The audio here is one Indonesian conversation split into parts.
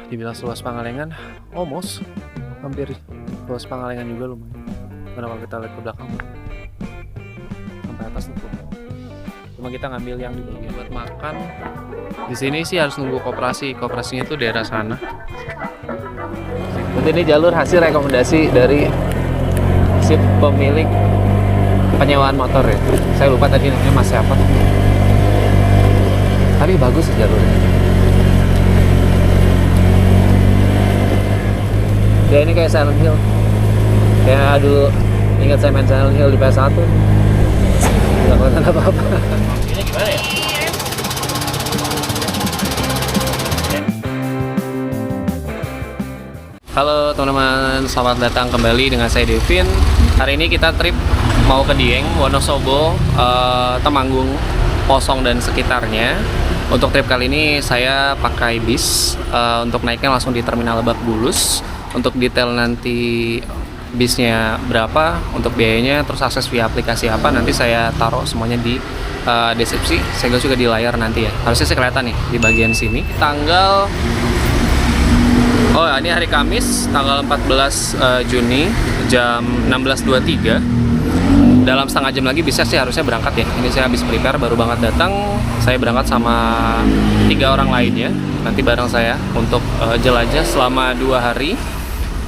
Dibilang seluas Pangalengan, almost hampir seluas Pangalengan juga lumayan. Karena kalau kita lihat ke belakang sampai atas tuh. Cuma kita ngambil yang di bagian buat makan. Di sini sih harus nunggu koperasi. Koperasinya tuh daerah sana. Berarti ini jalur hasil rekomendasi dari si pemilik penyewaan motor ya. Saya lupa tadi namanya Mas siapa. Tapi bagus sih jalurnya. Ya ini kayak Silent Hill. Kayak dulu ingat saya main Silent Hill di PS1. Nggak kelihatan apa-apa. Ini gimana ya? Halo teman-teman, selamat datang kembali dengan saya Devin. Hari ini kita trip mau ke Dieng, Wonosobo, Temanggung, Posong dan sekitarnya. Untuk trip kali ini saya pakai bis, untuk naiknya langsung di Terminal Lebak Bulus. Untuk detail nanti bisnya berapa, untuk biayanya, terus akses via aplikasi apa, nanti saya taruh semuanya di deskripsi. Saya juga di layar nanti ya. Harusnya sih kelihatan nih di bagian sini. Ini hari Kamis, tanggal 14 Juni, jam 16.23. Dalam setengah jam lagi bisa sih harusnya berangkat ya. Ini saya habis prepare, baru banget datang. Saya berangkat sama 3 orang lainnya. Nanti bareng saya untuk jelajah selama 2 hari.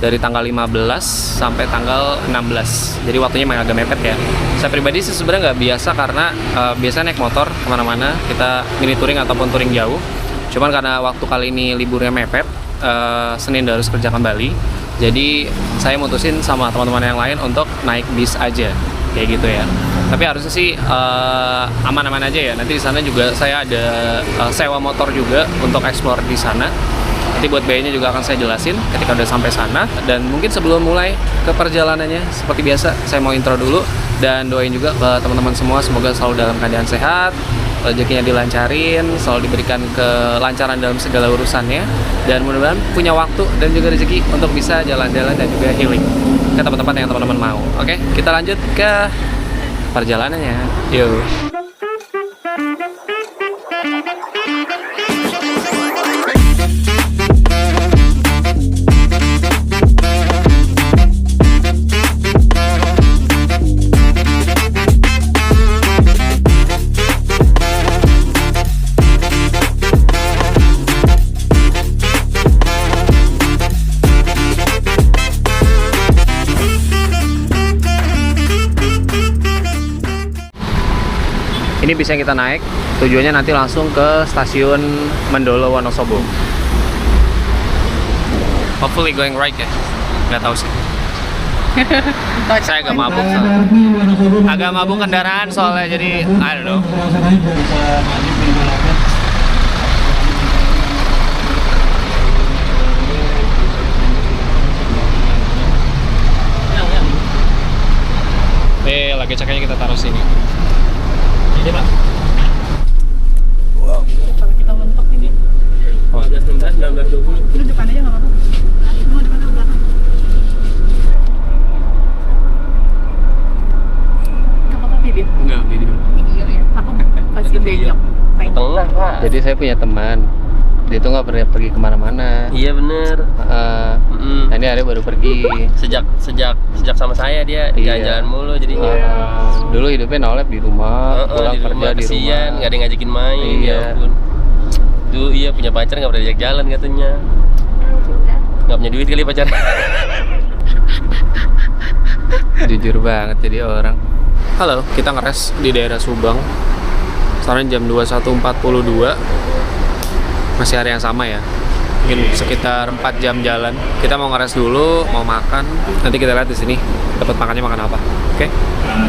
Dari tanggal 15 sampai tanggal 16. Jadi waktunya memang agak mepet ya. Saya pribadi sih sebenarnya nggak biasa karena biasanya naik motor kemana-mana. Kita mini touring ataupun touring jauh. Cuman karena waktu kali ini liburnya mepet, Senin harus kerja kembali. Jadi saya mutusin sama teman-teman yang lain untuk naik bis aja, kayak gitu ya. Tapi harusnya sih aman-aman aja ya. Nanti di sana juga saya ada sewa motor juga untuk explore di sana. Nanti buat biayanya juga akan saya jelasin ketika udah sampai sana. Dan mungkin sebelum mulai ke perjalanannya, seperti biasa saya mau intro dulu dan doain juga ke teman-teman semua, semoga selalu dalam keadaan sehat, rezekinya dilancarin, selalu diberikan kelancaran dalam segala urusannya, dan mudah-mudahan punya waktu dan juga rezeki untuk bisa jalan-jalan dan juga healing ke tempat-tempat yang teman-teman mau. Oke, kita lanjut ke perjalanannya. Yuk. Ini bis yang kita naik, tujuannya nanti langsung ke stasiun Mendolo Wonosobo. Hopefully going right ya, nggak tahu sih. Saya agak mabuk soalnya. Agak mabuk kendaraan soalnya, jadi I don't know. Lagi ceknya kita taruh sini. Ini Pak. Wow. Kalau kita mentok ini. 15, 16, 19, 20. Lu depan aja nggak apa-apa. Lu depan atau belakang? Nggak apa-apa video. Enggak, video. Video ya. Aku pasti benyok. Tengah Pak. Jadi saya punya teman. Dia tuh nggak pernah pergi kemana-mana. Iya bener. Nah, ini Arya baru pergi. Sejak sama saya dia Iya. jalan-jalan mulu jadinya. Dulu hidupnya nolep di rumah, pulang di kerja rumah di kesian, rumah. nggak ada yang ngajakin main. Iya. Ya ampun. Tuh iya punya pacar nggak pernah diajak jalan katanya. Nggak punya duit kali pacar. Jujur banget jadi orang. Halo, kita ngeres di daerah Subang. Sekarang jam 21.42. Masih hari yang sama ya. Mungkin sekitar 4 jam jalan. Kita mau ngeres dulu, mau makan. Nanti kita lihat di sini dapat makannya makan apa. Oke.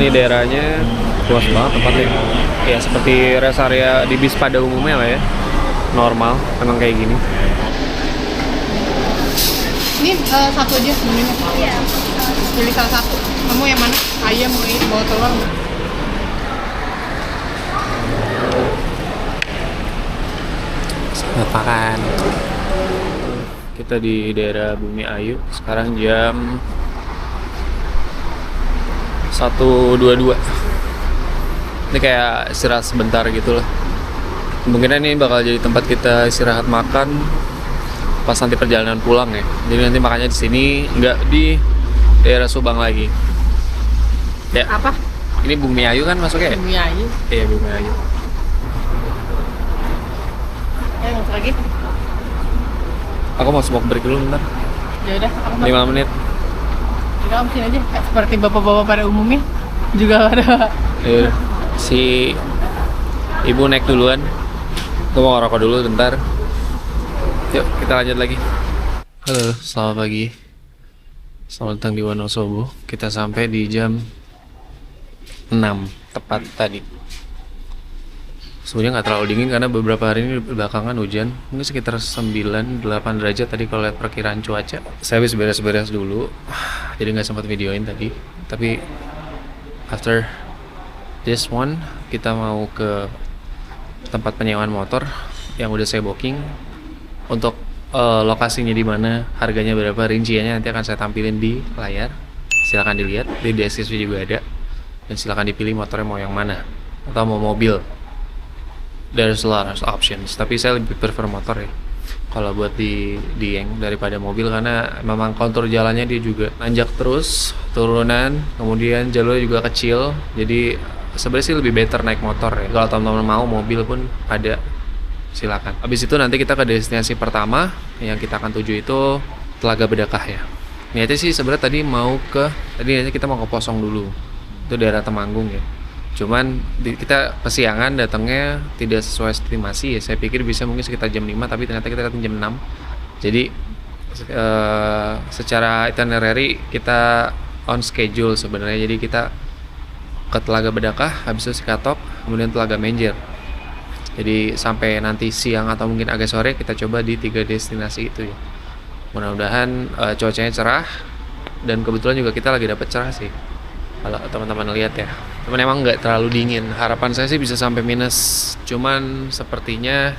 Ini daerahnya luas banget tempatnya. Ya seperti rest area di bis pada umumnya lah ya. Normal, emang kayak gini. Ini satu aja sebenarnya. Iya. Pilih salah satu. Kamu yang mana? Ayam, bawa telur. Selamat makan. Kita di daerah Bumi Ayu. Sekarang jam 1.22. Ini kayak istirahat sebentar gitu lah. Kemungkinan ini bakal jadi tempat kita istirahat makan pas nanti perjalanan pulang ya. Jadi nanti makanya di sini nggak di daerah Subang lagi. Ya. Apa? Ini Bumi Ayu kan masuknya ya? Bumi Ayu. Iya, Bumi Ayu. Masuk lagi. Aku mau smoke break dulu bentar. Ya udah, aku 5 menit. Kita om sini aja. Seperti bapak-bapak pada umumnya juga ada. Ya udah. Si ibu naik duluan. Aku mau ngerokok dulu bentar. Yuk, kita lanjut lagi. Halo, selamat pagi. Selamat datang di Wonosobo. Kita sampai di jam 6 tepat tadi. Sebenarnya nggak terlalu dingin karena beberapa hari ini belakangan hujan. Mungkin sekitar 9-8 derajat tadi kalau lihat perkiraan cuaca. Saya habis beres-beres dulu, jadi nggak sempat videoin tadi. Tapi after this one, kita mau ke tempat penyewaan motor yang udah saya booking. Untuk lokasinya di mana, harganya berapa, rinciannya nanti akan saya tampilin di layar. Silahkan dilihat, di deskripsi juga ada. Dan silahkan dipilih motornya mau yang mana atau mau mobil. There's a lot of options, tapi saya lebih prefer motor ya kalau buat di Dieng daripada mobil, karena memang kontur jalannya dia juga nanjak terus, turunan, kemudian jalurnya juga kecil. Jadi sebenarnya sih lebih better naik motor ya. Kalau teman-teman mau mobil pun ada, silakan. Habis itu nanti kita ke destinasi pertama yang kita akan tuju itu Telaga Bedakah ya. Niatnya sih sebenarnya tadi niatnya kita mau ke Posong dulu, itu daerah Temanggung ya. Cuman kita kesiangan datangnya, tidak sesuai estimasi ya. Saya pikir bisa mungkin sekitar jam 5, tapi ternyata kita datang jam 6. Jadi secara itinerary kita on schedule sebenarnya. Jadi kita ke Telaga Bedakah, habis itu Sikatok, kemudian Telaga Menjer. Jadi sampai nanti siang atau mungkin agak sore kita coba di 3 destinasi itu ya. Mudah-mudahan cuacanya cerah, dan kebetulan juga kita lagi dapat cerah sih kalau teman-teman lihat ya. Cuman emang nggak terlalu dingin. Harapan saya sih bisa sampai minus. Cuman sepertinya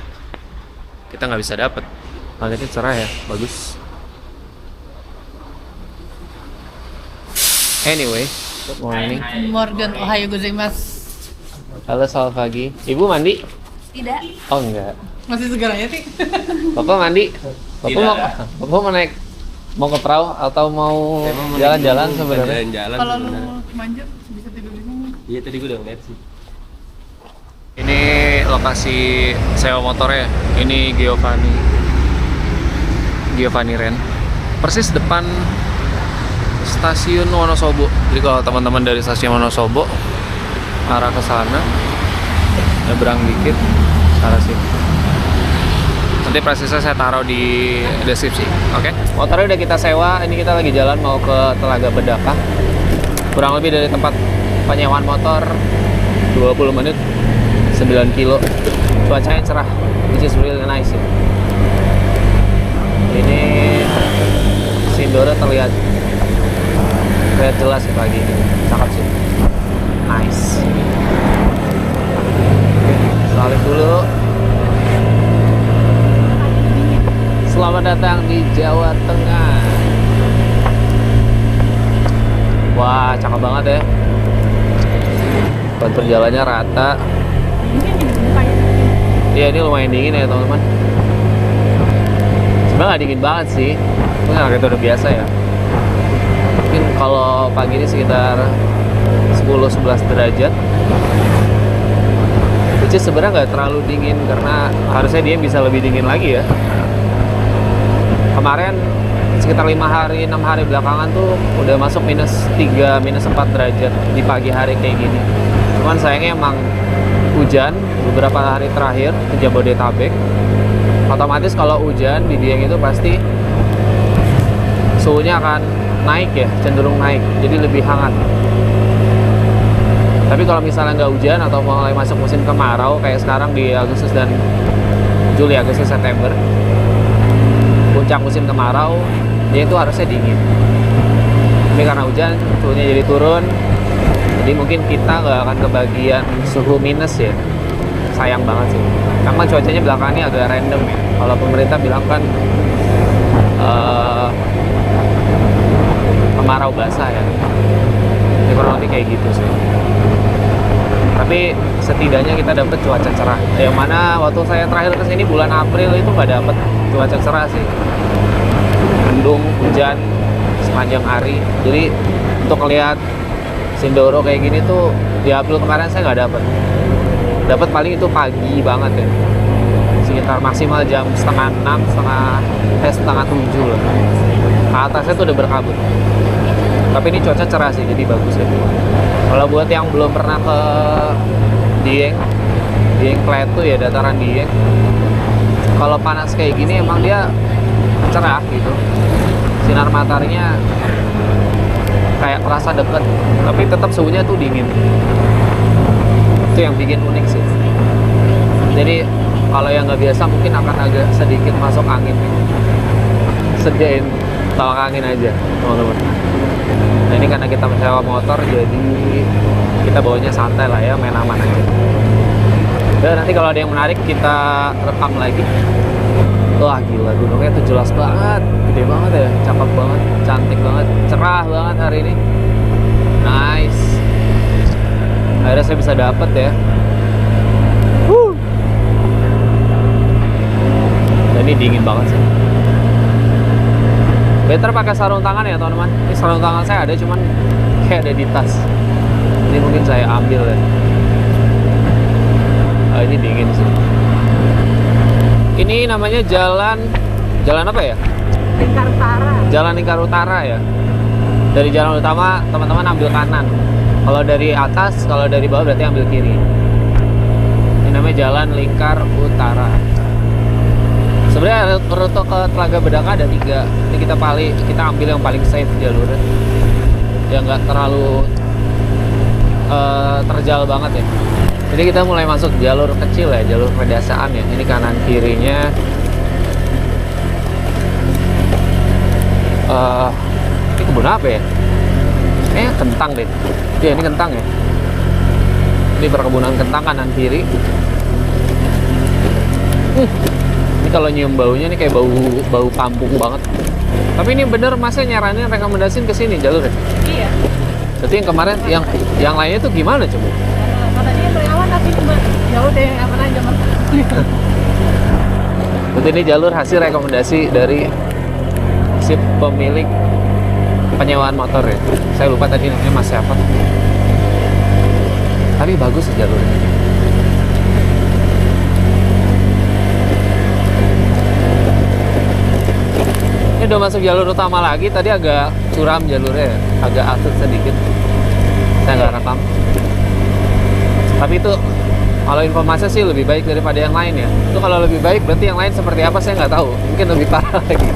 kita nggak bisa dapat. Langitnya cerah ya, bagus. Anyway, good morning. Morgan, ohayo gozaimasu. Halo, selamat pagi. Ibu mandi? Tidak. Oh enggak. Masih segaranya sih. Bapak mandi? Bapak mau naik, mau ke perahu atau mau jalan-jalan sebenarnya? Jalan-jalan. Kalau lu manjat bisa tidur di sini. Iya, tadi gue udah ngeliat sih. Ini lokasi sewa motornya. Ini Giovanni Ren. Persis depan stasiun Wonosobo. Jadi kalau teman-teman dari stasiun Wonosobo arah ke sana, nyebrang dikit ke arah sini. Nanti prosesnya saya taruh di deskripsi. Oke? Motornya udah kita sewa. Ini kita lagi jalan mau ke Telaga Bedakah. Kurang lebih dari tempat penyewaan motor 20 menit, 9 kilo. Cuacanya cerah, which is really nice ya. Ini Sindoro terlihat jelas ya pagi ini. Cakep sih. Nice. Salib dulu. Selamat datang di Jawa Tengah. Wah, cakep banget ya. Buat perjalanannya rata. Iya, ini lumayan dingin ya teman-teman. Sebenarnya nggak dingin banget sih. Mungkin kita udah biasa ya. Mungkin kalau pagi ini sekitar 10-11 derajat. Which is sebenarnya nggak terlalu dingin karena harusnya dia bisa lebih dingin lagi ya. Kemarin sekitar 5 hari, 6 hari belakangan tuh udah masuk -3, -4 derajat di pagi hari kayak gini. Cuman sayangnya emang hujan beberapa hari terakhir di Jabodetabek. Otomatis kalau hujan di Dieng itu pasti suhunya akan naik ya, cenderung naik, jadi lebih hangat. Tapi kalau misalnya nggak hujan atau mulai masuk musim kemarau kayak sekarang di Agustus dan Juli, Agustus, September, puncak musim kemarau, dia itu harusnya dingin. Tapi karena hujan, suhunya jadi turun. Jadi mungkin kita nggak akan kebagian suhu minus ya. Sayang banget sih. Memang cuacanya belakangan ini agak random ya. Kalau pemerintah bilang kan kemarau basah ya. Ini kurang lebih kayak gitu sih. Tapi setidaknya kita dapat cuaca cerah. Yang mana waktu saya terakhir kesini bulan April itu nggak dapat cuaca cerah sih. Mendung, hujan sepanjang hari. Jadi untuk ngelihat Sindoro kayak gini tuh di April kemarin saya nggak dapat. Dapat paling itu pagi banget ya. Sekitar maksimal jam setengah 6, setengah 7 lah. Atasnya tuh udah berkabut. Tapi ini cuaca cerah sih, jadi bagus ya. Kalau buat yang belum pernah ke Dieng Plateau ya, dataran Dieng, kalau panas kayak gini emang dia cerah gitu. Sinar mataharinya kayak terasa deket, tapi tetap suhunya tuh dingin. Itu yang bikin unik sih. Jadi kalau yang nggak biasa mungkin akan agak sedikit masuk angin. Sediain tawak angin aja teman-teman. Nah ini karena kita menyewa motor, jadi kita bawanya santai lah ya, main aman aja. Dan nanti kalau ada yang menarik kita rekam lagi. Wah gila, gunungnya tuh jelas banget, gede banget ya, cakep banget, cantik banget, cerah banget hari ini. Nice. Akhirnya saya bisa dapet ya. Dan ini dingin banget sih. Better pakai sarung tangan ya teman-teman. Ini sarung tangan saya ada, cuman kayak ada di tas. Ini mungkin saya ambil ya. Ini dingin sih. Ini namanya jalan apa ya? Lingkar Utara. Jalan Lingkar Utara ya. Dari jalan utama teman-teman ambil kanan. Kalau dari atas, kalau dari bawah berarti ambil kiri. Ini namanya Jalan Lingkar Utara. Sebenarnya rute ke Telaga Bedaka ada 3. Ini kita ambil yang paling safe jalurnya, yang nggak terlalu terjal banget ya. Jadi kita mulai masuk jalur kecil ya, jalur pedesaan ya. Ini kanan kirinya ini kebun apa ya? Kentang deh. Iya ini kentang ya. Ini perkebunan kentang kanan kiri. Ini kalau nyium baunya nih kayak bau kampung banget. Tapi ini bener masnya nyaranin rekomendasiin ke sini jalurnya. Iya. Berarti yang kemarin yang lainnya tuh gimana coba? Katanya berawan tapi cuma jauh deh apa aja mas. Berarti ini jalur hasil rekomendasi dari si pemilik penyewaan motor ya. Saya lupa tadi namanya Mas siapa. Tapi bagus sih jalurnya. Ini udah masuk jalur utama lagi. Tadi agak curam jalurnya ya. Agak asut sedikit. Saya nggak rekam. Tapi itu kalau informasi sih lebih baik daripada yang lain ya. Itu kalau lebih baik berarti yang lain seperti apa saya nggak tahu. Mungkin lebih parah lagi.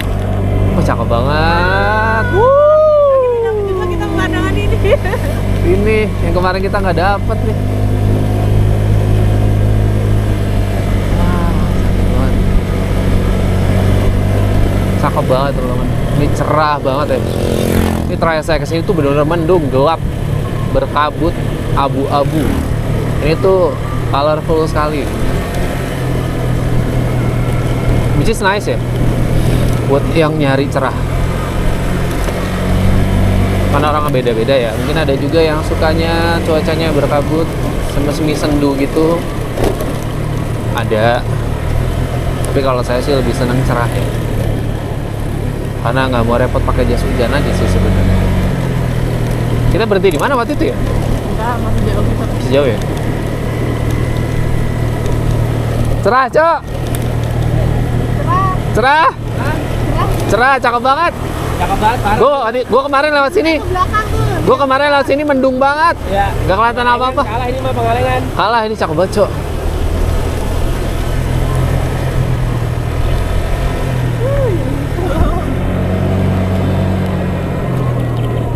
Oh cakep banget. Kita pemandangan ini. Ini yang kemarin kita nggak dapet nih. Cakep banget teman-teman. Ini cerah banget ya. Ini terakhir saya kesini tuh benar-benar mendung, gelap, berkabut, abu-abu. Ini tuh colorful sekali. Which is nice ya. Buat yang nyari cerah. Karena orang beda-beda ya. Mungkin ada juga yang sukanya cuacanya berkabut, semi sendu gitu. Ada. Tapi kalau saya sih lebih senang cerah ya. Karena nggak mau repot pakai jas hujan aja sih sebenarnya. Kita berhenti di mana waktu itu ya? Enggak, masih jauh gitu. Masih jauh ya? Cerah, Cok! Cerah! Cerah, cakep banget! Cakep banget, Pak. Gue kemarin lewat sini. Belakang tuh. Gue kemarin lewat sini mendung banget. Ya. Gak kelihatan apa-apa. Kalah ini mah pengalengan. Kalah, ini cakep banget, Cok.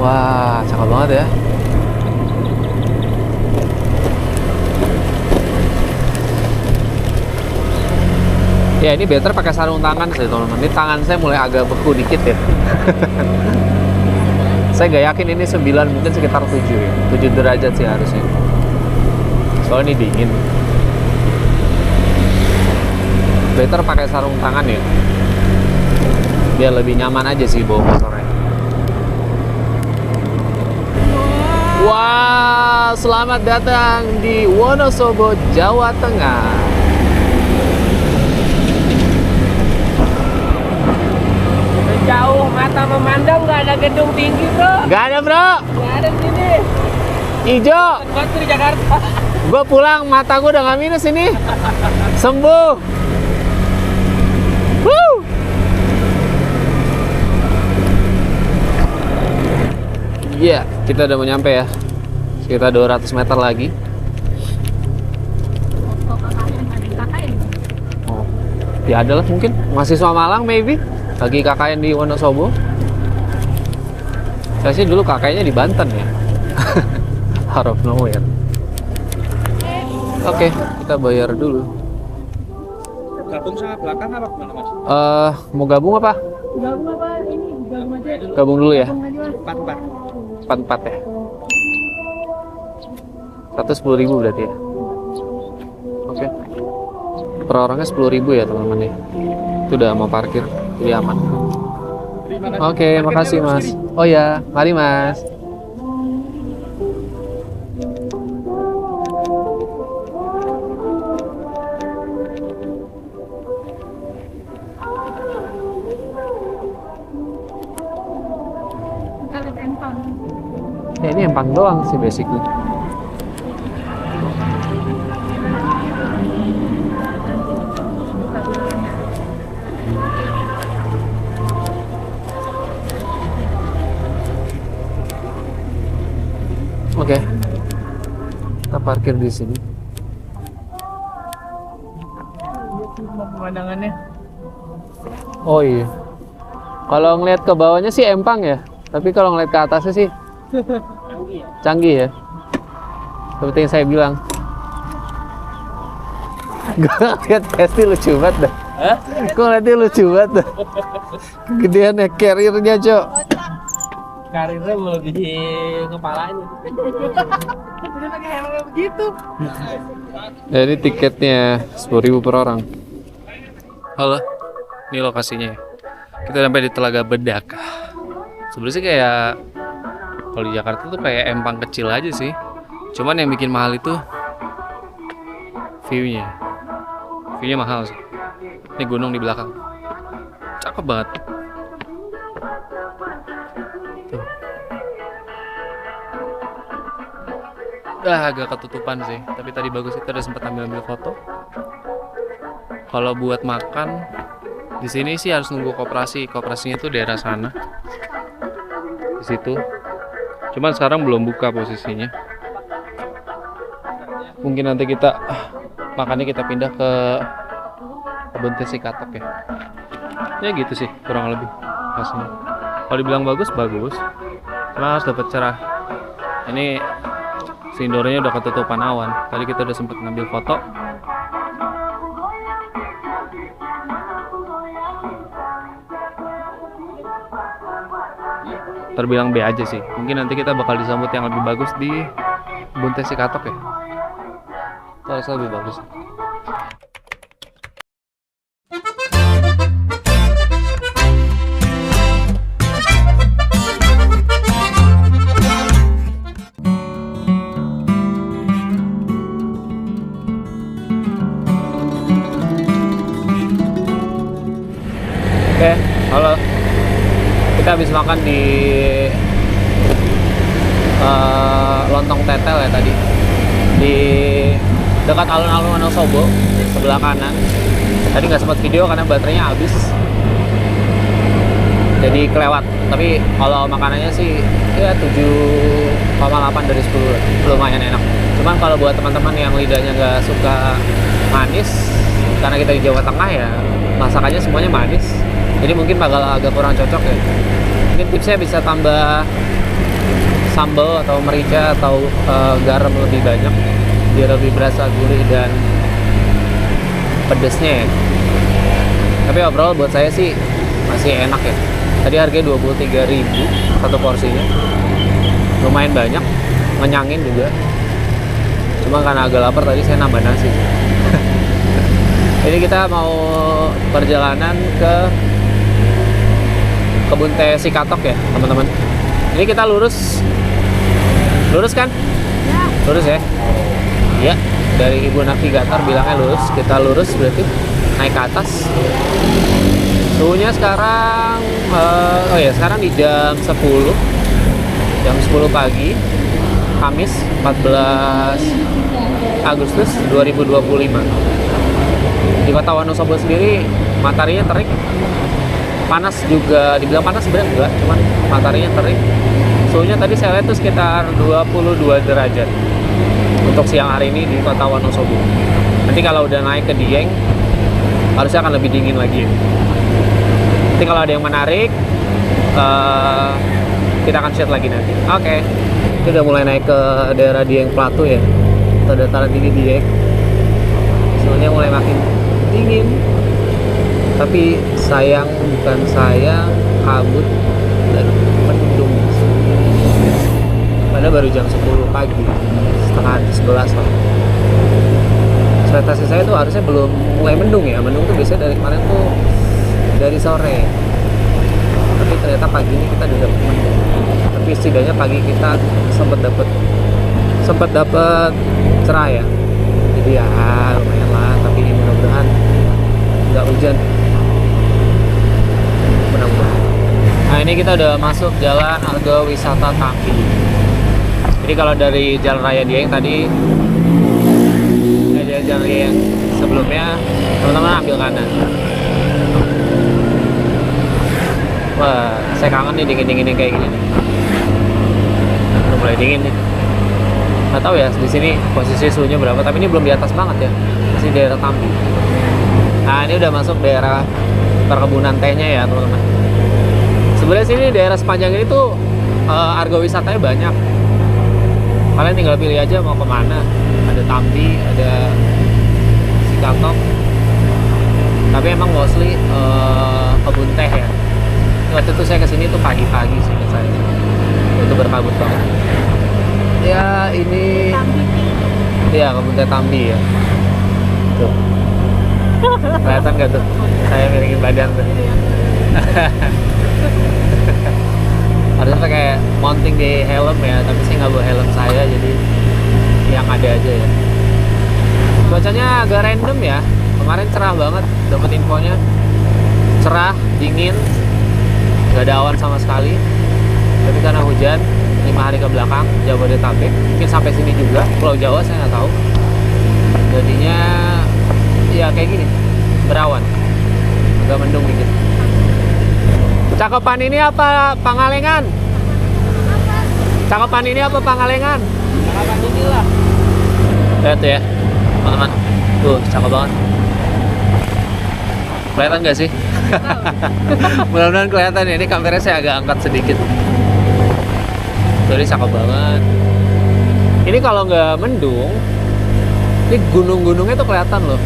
Wah, cakep banget ya. Ya ini better pakai sarung tangan sih teman-teman. Ini tangan saya mulai agak beku dikit ya. Saya nggak yakin ini 9, mungkin sekitar 7 ya. 7 derajat sih harusnya. Soalnya ini dingin. Better pakai sarung tangan ya. Biar lebih nyaman aja sih bawa motornya. Wah, selamat datang di Wonosobo, Jawa Tengah. Jauh mata memandang, nggak ada gedung tinggi bro. Gak ada bro, Nggak ada di sini. ijo. Batu di Jakarta. Gue pulang, mata gue udah gak minus ini. Sembuh. Woo. Iya, kita udah mau nyampe ya. Sekitar 200 meter lagi. Oh, ya ada lah mungkin. Mahasiswa Malang maybe. Lagi KKN di Wonosobo. Saya sih dulu KKN-nya di Banten ya. Out of nowhere. Oke, kita bayar dulu. Gabung sama belakang apa gimana mas? Mau gabung apa? Gabung apa ini? Gabung aja. Gabung dulu ya. Gabung aja mas. 44. 44 ya. 110.000 berarti ya. Oke. Per orangnya 10.000 ya teman-teman ya. Itu udah mau parkir, jadi aman. Oke, makasih mas. Oh ya, mari mas. Kita lihat empang. Ya ini empang doang sih basically. Oke. Kita parkir di sini. Pemandangannya. Oh iya. Kalau ngeliat ke bawahnya sih empang ya. Tapi kalau ngeliat ke atasnya sih canggih ya. Seperti yang saya bilang. Gue lihat pasti lucu banget dah. Hah? Gue ngeliatnya lucu banget dah. Gedean ya carrier-nya, Cok. Karirnya melebihi kepalanya. Udah pakai helm begitu. Jadi tiketnya 10.000 per orang. Halo, ini lokasinya ya. Kita sampai di Telaga Bedak. Sebenarnya sih kayak kalau di Jakarta tuh kayak empang kecil aja sih. Cuman yang bikin mahal itu view-nya. View-nya mahal sih. Ini gunung di belakang. Cakep banget. Tuh. Agak ketutupan sih, tapi tadi bagus, kita udah sempat ambil foto. Kalau buat makan di sini sih harus nunggu koperasi. Koperasinya tuh daerah sana. Di situ. Cuman sekarang belum buka posisinya. Mungkin nanti kita makannya kita pindah ke Kebun Teh Sikatok ya. Ya gitu sih kurang lebih rasanya. Kalau dibilang bagus, bagus. Cuma harus dapat cerah. Ini si Indorenya udah ketutupan awan. Tadi kita udah sempat ngambil foto. Terbilang B aja sih. Mungkin nanti kita bakal disambut yang lebih bagus di Kebun Teh Sikatok ya. Itu harus lebih bagus. Oke, halo. Kita habis makan di Lontong Tetel ya tadi. Di dekat alun-alun Wonosobo, sebelah kanan. Tadi nggak sempat video karena baterainya habis. Jadi kelewat. Tapi kalau makanannya sih ya 7,8 dari 10. Lumayan enak. Cuman kalau buat teman-teman yang lidahnya nggak suka manis, karena kita di Jawa Tengah ya, masakannya semuanya manis. Jadi mungkin bakal agak kurang cocok ya. Mungkin tipsnya bisa tambah sambal atau merica atau garam lebih banyak biar lebih berasa gurih dan pedesnya ya. Tapi overall buat saya sih masih enak ya. Tadi harganya 23.000 satu porsinya. Lumayan banyak, ngenyangin juga. Cuma karena agak lapar tadi saya nambah nasi. Jadi kita mau perjalanan ke Kebun Teh Sikatok ya teman-teman. Ini kita lurus Lurus kan? Lurus ya? Iya, dari ibu navigator bilangnya lurus. Kita lurus berarti naik ke atas. Suhunya sekarang, sekarang di jam 10 pagi, Kamis 14 Agustus 2025. Di kota Wonosobo sendiri mataharinya terik, panas juga, dibilang panas sebenarnya enggak, cuman mataharinya terik. Suhunya tadi saya lihat tuh sekitar 22 derajat untuk siang hari ini di kota Wonosobo. Nanti kalau udah naik ke Dieng harusnya akan lebih dingin lagi. Nanti kalau ada yang menarik kita akan share lagi nanti. Oke. Kita udah mulai naik ke daerah Dieng Plateau ya, atau dataran tinggi Dieng. Suhunya mulai makin dingin, tapi sayang, bukan sayang, kabut dan mendung. Padahal baru jam 10 pagi, setengah 11 lah. Ekspektasi saya tuh harusnya belum mulai mendung ya. Mendung tuh biasanya dari kemarin tuh dari sore, tapi ternyata pagi ini kita udah dapet mendung. Tapi setidaknya pagi kita sempat dapat cerah ya, jadi ya lumayan lah. Tapi mudah-mudahan nggak hujan, mudah-mudahan. Nah, ini kita udah masuk jalan Arga Wisata Tambi. Jadi kalau dari Jalan Raya Dieng tadi, jalan yang sebelumnya, teman-teman ambil kanan. Wah, saya kangen nih dingin-dingin kayak gini nih. Udah mulai dingin nih. Nggak tahu ya di sini posisi suhunya berapa, tapi ini belum di atas banget ya, masih daerah Tambi. Nah, ini udah masuk daerah perkebunan tehnya ya teman-teman. Sebenarnya sini daerah sepanjang ini tuh arga wisatanya banyak. Kalian tinggal pilih aja mau kemana. Ada Tambi, ada Sikatok. Tapi emang mostly kebun teh ya. Waktu itu saya kesini tuh pagi-pagi sih ke saya. Itu berkabut banget. Ya ini, iya kebun teh Tambi ya. Tuh. Kelihatan gak tuh? Saya miringin badan tuh. Harusnya kayak mounting di helm ya, tapi saya nggak bawa helm saya, jadi yang ada aja ya. Cuacanya agak random ya. Kemarin cerah banget, dapat infonya cerah, dingin, nggak ada awan sama sekali. Tapi karena hujan 5 hari ke belakang Jabodetabek, mungkin sampai sini juga Pulau Jawa saya nggak tahu. Jadinya ya kayak gini, berawan, agak mendung dikit. Cakepan ini apa Pangalengan? Cakepan ini apa Pangalengan? Cakepan inilah. Lihat tuh ya, teman-teman. Tuh, cakep banget. Kelihatan nggak sih? Mudah-mudahan kelihatan ya. Ini kameranya saya agak angkat sedikit. Jadi cakep banget. Ini kalau nggak mendung, ini gunung-gunungnya tuh kelihatan loh.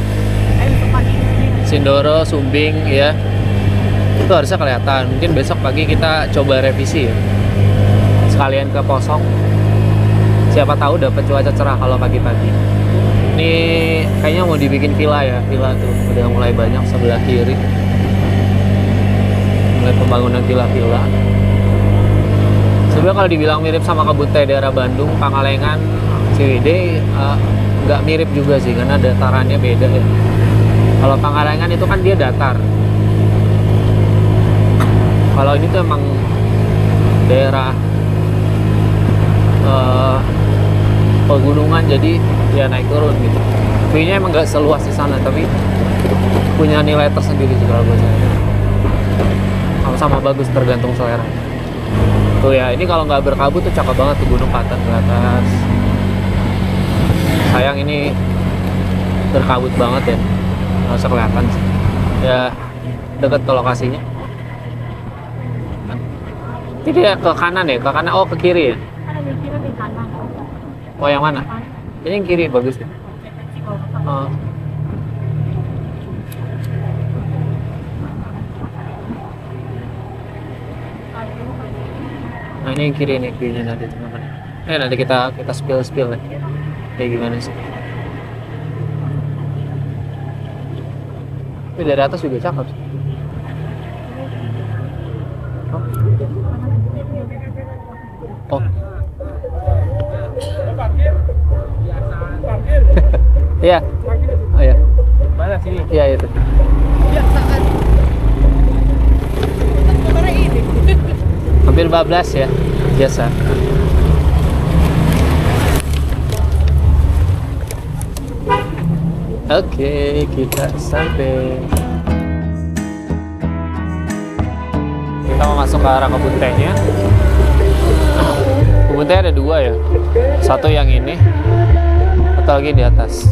Sindoro, Sumbing, ya. Itu harusnya kelihatan. Mungkin besok pagi kita coba revisi ya. Sekalian ke Posong. Siapa tahu dapat cuaca cerah kalau pagi-pagi. Ini kayaknya mau dibikin villa ya. Villa tuh udah mulai banyak sebelah kiri. Mulai pembangunan villa-villa. Sebenarnya kalau dibilang mirip sama kebun teh daerah Bandung, Pangalengan, Ciwidey, nggak mirip juga sih karena datarannya beda ya. Kalau Pangalengan itu kan dia datar. Kalau ini tuh emang daerah pegunungan, jadi ya naik turun gitu. View-nya emang nggak seluas di sana, tapi punya nilai tersendiri sih kalau buat saya. Sama-sama bagus, tergantung selera. Tuh ya, ini kalau nggak berkabut tuh cakep banget tuh Gunung Patan ke atas. Sayang ini berkabut banget ya, nggak usah kelihatan sih. Ya deket ke lokasinya. Ini dia ke kanan ya, ke kanan, oh ke kiri ya? Ada di kiri di kanan. Oh yang mana? Ini yang kiri bagus ya. Oh. Nah ini yang kiri nih, kirinya nanti teman-teman. Nanti kita spill nih. Kayak gimana sih? Tapi dari atas juga cakep. Oh. Iya. Oh ya. Mana sini? Iya itu. Biasa kan. Kemarin ini. Hampir 14 ya. Biasa. Oke, kita sampai. Kita mau masuk ke arah kebun tehnya. Kebun teh ada dua ya. Satu yang ini, atau lagi di atas.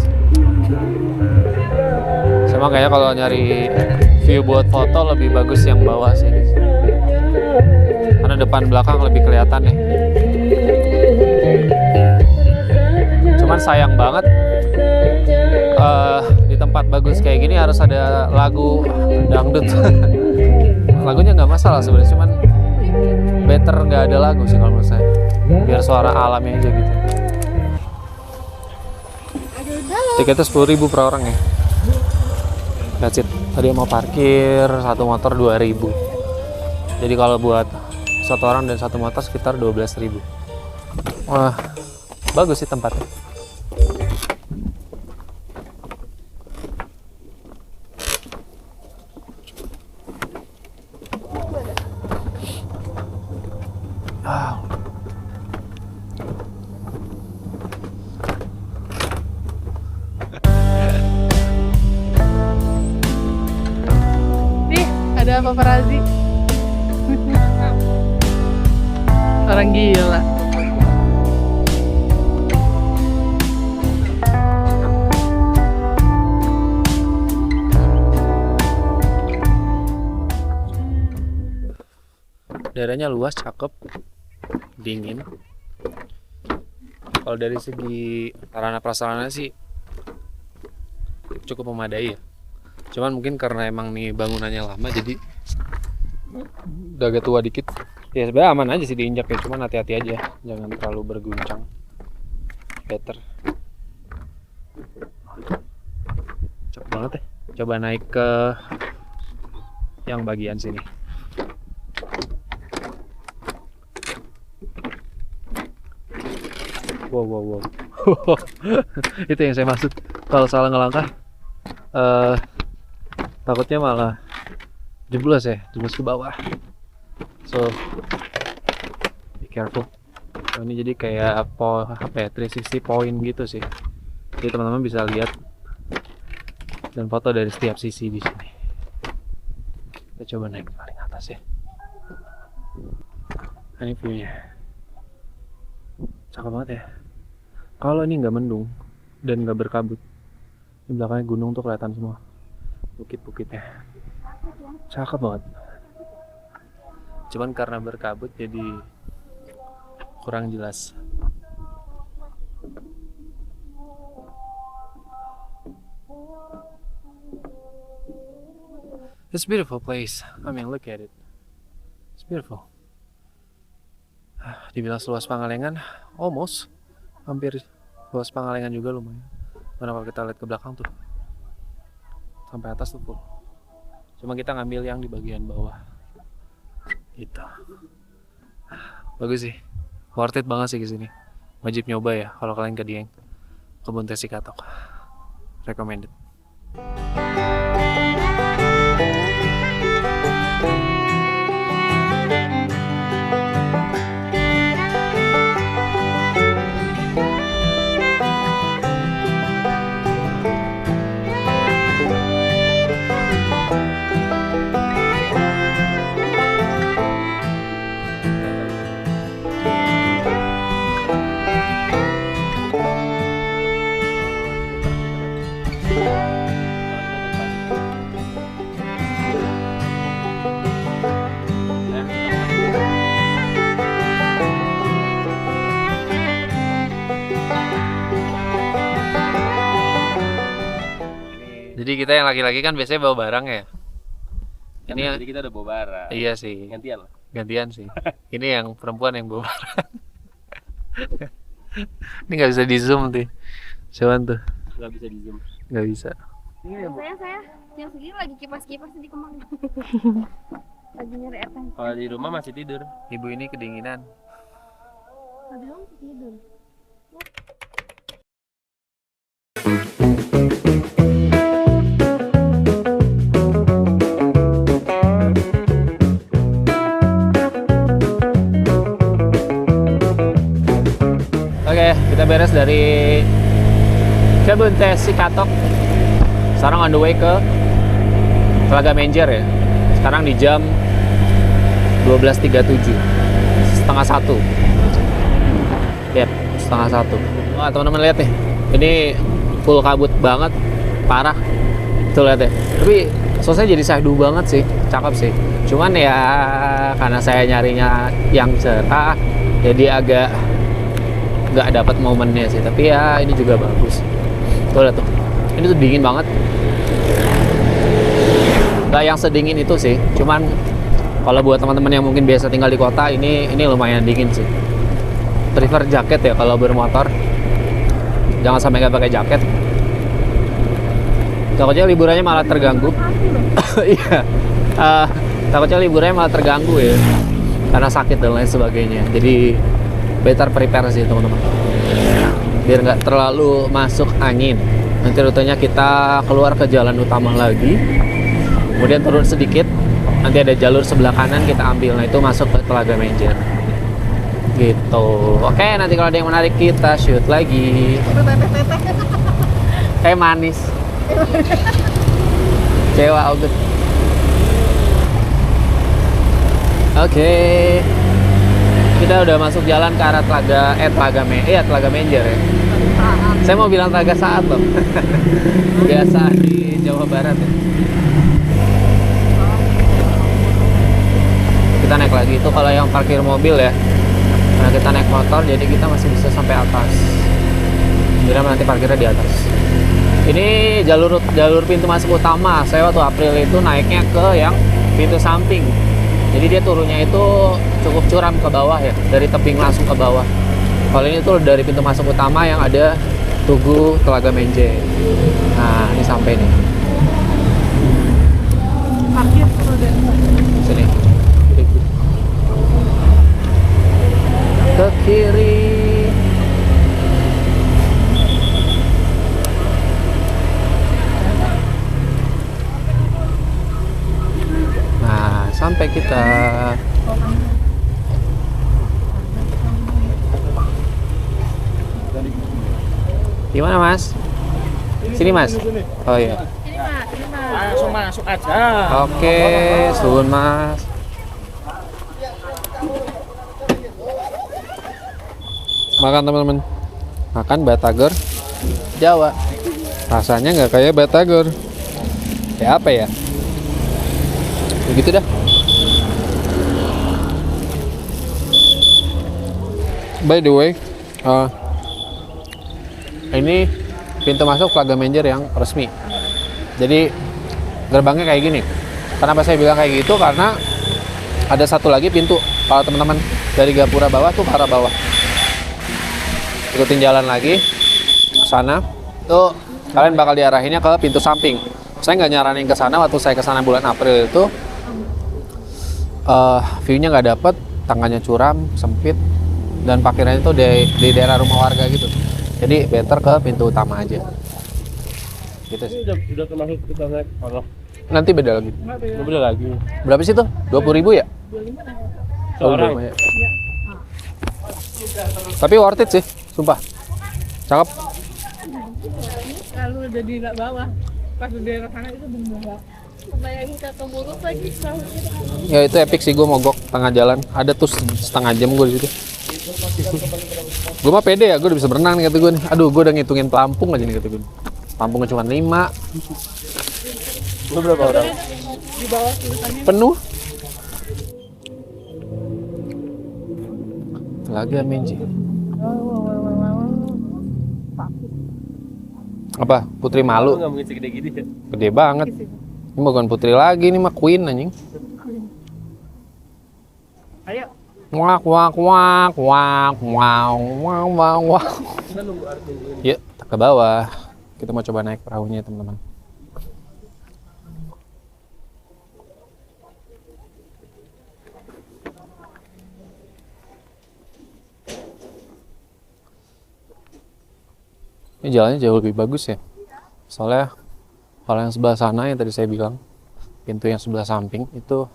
Sama kayaknya kalau nyari view buat foto lebih bagus yang bawah sini. Karena depan belakang lebih kelihatan nih. Cuman sayang banget di tempat bagus kayak gini harus ada lagu dangdut. Lagunya nggak masalah sebenarnya, cuman better nggak ada lagu sih kalau menurut saya. Biar suara alamnya aja gitu. Tiketnya 10.000 per orang ya. That's it. Tadi mau parkir satu motor 2.000. Jadi kalau buat satu orang dan satu motor sekitar 12.000. Wah, bagus sih tempatnya. Wow. Nih, ada paparazzi. Orang gila. Daerahnya luas, cakep, dingin. Kalau dari segi sarana prasarana sih cukup memadai ya. Cuman mungkin karena emang nih bangunannya lama jadi udah agak tua dikit. Ya sebenarnya aman aja sih diinjak ya, cuman hati-hati aja, jangan terlalu berguncang. Better. Cepet banget ya. Coba naik ke yang bagian sini. Wow. Itu yang saya maksud. Kalau salah ngelangkah, takutnya malah jeblos ke bawah. So, be careful. Ini jadi kayak 360 point gitu sih. Jadi teman-teman bisa lihat dan foto dari setiap sisi di sini. Kita coba naik paling atas ya. Ini view-nya. Cakep banget ya. Kalau ini nggak mendung dan nggak berkabut, di belakangnya gunung tuh kelihatan semua bukit-bukitnya. Cakep banget. Cuman karena berkabut jadi kurang jelas. It's a beautiful place. I mean, look at it. It's beautiful. Dibilang seluas Pangalengan, almost. Hampir luas Pangalengan juga lumayan. Karena kalau kita lihat ke belakang tuh, sampai atas tuh full. Cuma kita ngambil yang di bagian bawah. Gitu. Bagus sih. Worth it banget sih ke sini. Wajib nyoba ya kalau kalian ke Dieng. Kebun Teh Sikatok. Recommended. Jadi kita yang laki-laki kan biasanya bawa barang ya. Ini Ini yang jadi kita udah bawa barang. iya sih. Gantian lah. Gantian sih. Ini yang perempuan yang bawa barang. Ini nggak bisa di zoom tuh. Cuman tuh Gak bisa di zoom. nggak bisa. Saya yang segini lagi kipas-kipas di Kemang. Lagi nyari air teh. Kalau di rumah masih tidur. Ibu ini kedinginan. Padahal tidur. Kita beres dari Kebun Teh Cikatok. Sekarang on the way ke Telaga Menjer ya. Sekarang di jam 12.37, setengah 1. Lihat, setengah 1. Wah, teman-teman lihat nih. Ini full kabut banget, parah. Tuh lihat ya. Tapi sosnya jadi syahdu banget sih, cakep sih. Cuman ya karena saya nyarinya yang cerah, jadi agak nggak dapat momennya sih. Tapi ya ini juga bagus. Tuh lihat tuh. Ini tuh dingin banget. Nggak yang sedingin itu sih. Cuman kalau buat teman-teman yang mungkin biasa tinggal di kota, ini lumayan dingin sih. Prefer jaket ya kalau bermotor. Jangan sampai nggak pakai jaket. Takutnya liburannya malah terganggu. Iya. Takutnya liburannya malah terganggu ya. Karena sakit dan lain sebagainya. Jadi better prepare sih teman-teman. Biar nggak terlalu masuk angin. Nanti rutenya kita keluar ke jalan utama lagi. Kemudian turun sedikit. Nanti ada jalur sebelah kanan kita ambil. Nah itu masuk ke Telaga Menjer. Gitu. Oke, nanti kalau ada yang menarik kita shoot lagi. Kayak manis. Cewa Ogut. Oke. Kita udah masuk jalan ke arah Telaga Menjer ya. Saya mau bilang Telaga Saat loh. Biasa di Jawa Barat ya. Kita naik lagi itu kalau yang parkir mobil ya. Nah kita naik motor jadi kita masih bisa sampai atas. Kira nanti parkirnya di atas. Ini jalur pintu masuk utama. Saya waktu April itu naiknya ke yang pintu samping. Jadi dia turunnya itu cukup curam ke bawah ya, dari tebing langsung ke bawah. Kalau ini tuh dari pintu masuk utama yang ada Tugu Telaga Menjer. Nah ini sampai nih. Parkir udah. Sini. Ke kiri. Nah, sampai kita. Gimana, Mas? Sini, Mas. Oh iya. Langsung masuk aja. Oke, suhun, Mas. Makan teman-teman, makan batagor Jawa. Rasanya nggak kayak batagor. Kayak apa ya? Begitu dah. By the way, ini pintu masuk Telaga Menjer yang resmi. Jadi gerbangnya kayak gini. Kenapa saya bilang kayak gitu? Karena ada satu lagi pintu. Kalau teman-teman dari Gapura bawah tuh ke arah bawah. Ikutin jalan lagi ke sana. Tuh kalian bakal diarahinnya ke pintu samping. Saya nggak nyaranin ke sana waktu saya ke sana bulan April itu. View-nya nggak dapet, tangganya curam, sempit, dan parkirannya itu di daerah rumah warga gitu. Jadi better ke pintu utama aja. Gitu sih. Udah termasuk kita naik kalau Nanti beda lagi. beda lagi. Berapa sih tuh? 20.000 ya? Seorang. Ya. Tapi worth it sih, sumpah. Cakep. Lalu udah di bawah. Pas di daerah sana itu bener-bener. Bayangin kata mulus lagi selalu. Ya itu epic sih, gue mogok tengah jalan. Ada tuh setengah jam gue di situ. Gue mah pede ya, gue udah bisa berenang nih kata gue nih. Aduh, gue udah ngitungin pelampung aja nih kata gue. Pelampungnya cuma 5. Lu berapa orang? di bawah tulisannya. Penuh. Telaga Menjer. Apa? Putri Lu Malu? nggak mungkin segede gini ya? Gede banget. Ini bukan putri lagi, ini mah queen anjing. Ayo. Wak wak wak wak wow wow wow wow. Kita nunggu nungguin. Yuk, ke bawah. Kita mau coba naik perahunya, teman-teman. Ini jalannya jauh lebih bagus ya. Soalnya kalau yang sebelah sana yang tadi saya bilang, pintu yang sebelah samping itu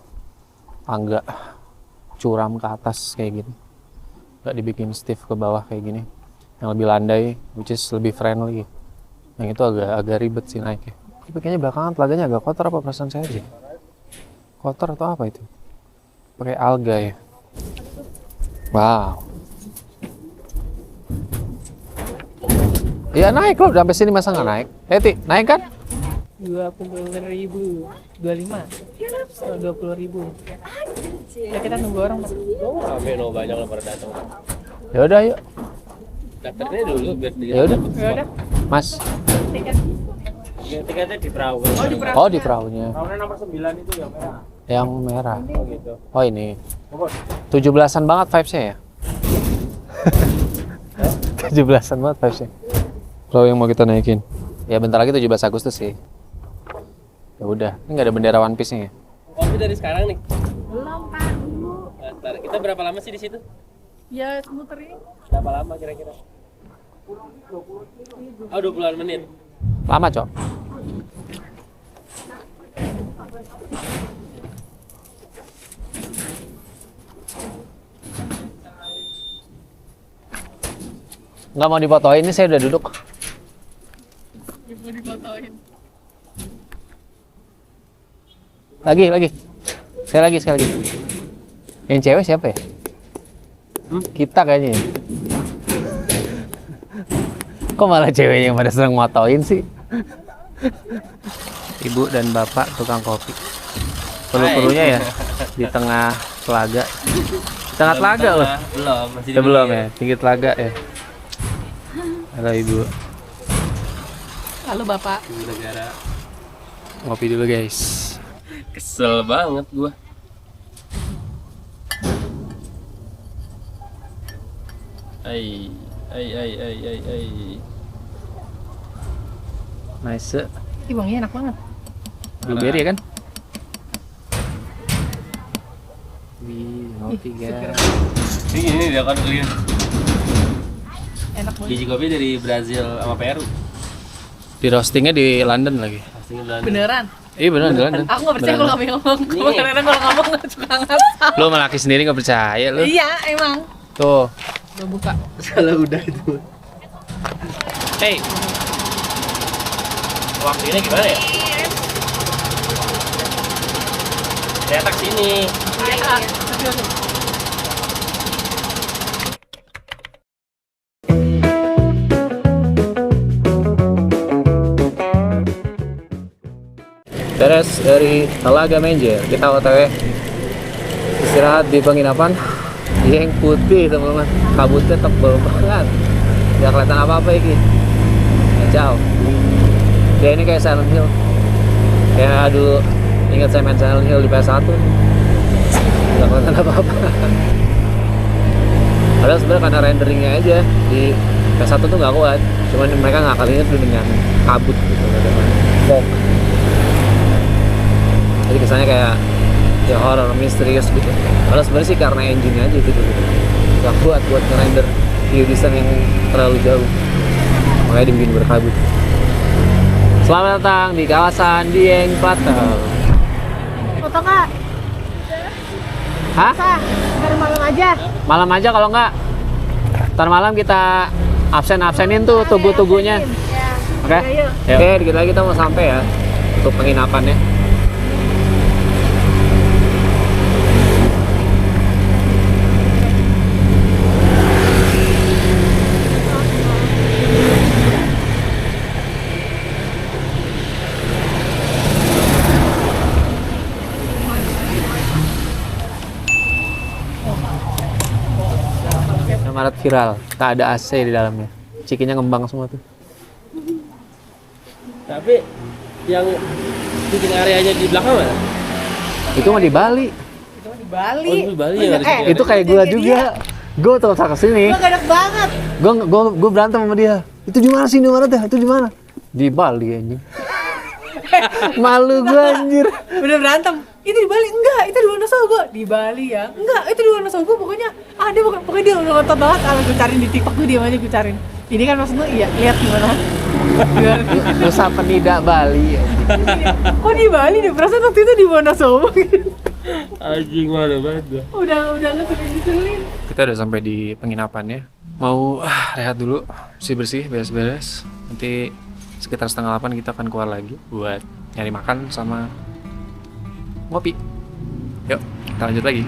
agak curam ke atas kayak gini. Nggak dibikin stiff ke bawah kayak gini. yang lebih landai, which is lebih friendly. Yang itu agak ribet sih naiknya. Tapi kayaknya belakangan telaganya agak kotor, apa perasaan saya aja? Kotor atau apa itu? Pakai alga ya. Wow. Ya naik loh, sampai sini masa nggak naik? Ti, naik kan? 20.000, 25, 20.000. Ya kita nunggu orang. Mas. Oh, rame no, banyak lah pada datang. Ya udah yuk. Daftarnya dulu biar dia. Ya udah. Ya udah. Mas. Tiketnya di perahu. Oh di perahu. Oh di perahunya. Tahunnya nomor 9 itu yang merah. Yang merah. Oh gitu. Oh ini. 17-an banget vibes-nya ya? 17-an banget vibes-nya. Perahu yang mau kita naikin. Ya bentar lagi 17 Agustus sih. Ya udah, ini nggak ada bendera One Piece-nya ya? Kopi dari sekarang nih. Belum Pak, dulu. Ntar, kita berapa lama sih di situ? Ya semuter ini. Berapa lama kira-kira? Oh, 20-an menit. Lama, Cok. Nggak mau difotoin, ini saya udah duduk. Ibu difotoin. Lagi. Sekali lagi. Yang cewek siapa ya? Kita kayaknya ya. Kok malah ceweknya yang pada seneng motoin sih? Ibu dan bapak tukang kopi. Perlu-perlunya ya di tengah telaga. Di tengah telaga loh. Belum, masih Ya, belum ya, tinggi telaga ya. Halo ibu. Halo Bapak. Di negara. Ngopi dulu guys. Kesel banget gua. Ai. Nice. Ih bangnya enak banget. Blueberry ya kan? Wih, ngopi guys. Ini dia kan beli Enak banget. biji kopi dari Brazil sama Peru. Di roastingnya di London lagi. Pastinya Beneran. Iya beneran di London. Aku nggak percaya kalau kamu ngomong. Kadang-kadang kalau ngomong nggak suka ngasal. Lu sama laki sendiri nggak percaya lu. Iya emang. Tuh. Udah buka. Salah udah itu. Hey. Waktunya gimana ya? Cetak sini. Iya. Beres dari Telaga Menjer, kita OTW istirahat di penginapan yang putih teman-teman, kabutnya tebel banget, nggak kelihatan apa-apa ini. Kacau. Ya ini kayak Silent Hill, kayak dulu ingat saya main Silent Hill di PS1, nggak kelihatan apa-apa. Padahal sebenarnya karena renderingnya aja di PS1 tuh nggak kuat, cuman mereka ngakalinnya tuh dengan kabut gitu, dengan fog. Jadi kesannya kayak ya horror, misterius gitu. Padahal sebenarnya sih karena engine-nya aja gitu. Gak kuat buat nge-render view distance yang terlalu jauh. Makanya dibikin berkabut. Selamat datang di kawasan Dieng Plateau. Foto Kak. Hah? Kak, ntar malam aja. Malam aja kalau nggak. Ntar malam kita absenin tuh tugu-tugunya. Ya. Oke? Ayo. Oke, dikit lagi kita mau sampai ya untuk penginapannya. Maret viral, tak ada AC di dalamnya. Cikinya ngembang semua tuh. Tapi yang bikin areanya di belakang mana? Itu mah di Bali. Itu mah di Bali. Oh, itu Bali ya. Itu kayak gua juga. Gua tuh ke sini. Gua gak enak banget. Gua berantem sama dia. Itu di mana sih? Di mana teh? Itu di mana? Di Bali anjing. Malu gua anjir. Udah berantem. Itu di Bali enggak, itu di Wonosobo. Di Bali ya. Enggak, itu di Wonosobo pokoknya. Ah, dia pokoknya dia udah ngotot banget. Kalau gue cariin di TikTok gue diam aja gue cariin. Ini kan maksud lu iya, lihat gimana. Nusa Penida Bali. Kok di Bali deh? Perasaan waktu itu di Wonosobo. Anjing mana banget. Udah ngeselin. Kita udah sampai di penginapannya. mau rehat dulu, bersih-bersih, beres-beres. Nanti sekitar setengah 8 kita akan keluar lagi buat nyari makan sama ngopi. Yuk, kita lanjut lagi.